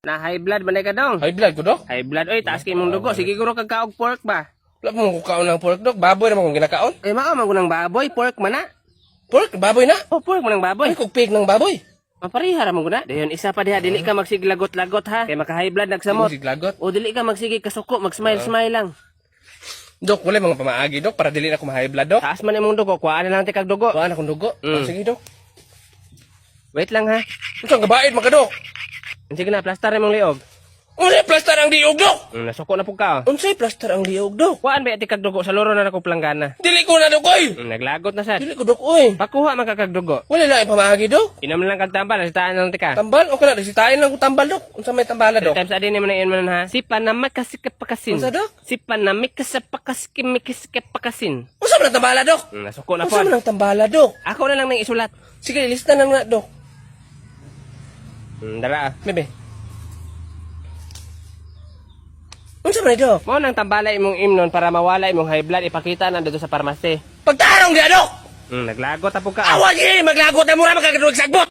Na high blood man ka dong. High blood ko, Dok. High blood oy, taas kay imong dugo. Sige guro kag kaog pork ba. Wala mo ko kaon ng pork, Dok. Baboy naman kung ginakaon. Eh mao man gunang baboy, pork man na. Pork, baboy na. Oh, pork man ang baboy. Ay, kung pig ng baboy. Maparihara mo guna. Dayon isa pa diha, dili ka magsiglagot-lagot ha. Kay maka high blood nagsamot. Siglagot. O dili ka magsige kasuko, mag-smile-smile lang. Dok, wala mga pamaagi, Dok, para dili na ko ma-high blood, Dok. Taas man imong dugo, kuhaan na lang ti kag dugo. Kuhaan akong dugo. Ah, sige, Dok. Wait lang ha. Ito ang gabaid, mga Dok. Sige na, plaster imong liog. Unsay plaster ang diog, Dok? Nasuko na pug ka. Oh. Unsay plaster ang diog, Dok? Kuhaan ba ti kag dugo sa loro na nako planggana. Dili ko na, Dok, oy. Naglagot na sad. Dili ko, Dok, oy. Pakuha man ka kag dugo. Wala lang pamaagi, Dok. Inom lang kag tambal, sitaan na lang ti ka. Tambal, okay na, resitahin lang ko tambal, Dok. Unsa may tambala, Dok? Times adin mo na iyon man ha. Sipan na makasipakasin. Unsa, Dok? Sipan na mikasapakasin. Unsa man ang tambala, Dok? Nasuko na Unsa po. man ang tambala, Dok? Ako na lang nang isulat. Sige, lista na nga, Dok. Dara. Bebe. Unsa man, Dok? Mo nang tambala imong imnon para mawala imong high blood ipakita na dito sa parmase. Pagtarong dia, Dok. Naglagot apog ka. Awa, sige, maglagot na mura, magkakadulag sagbot.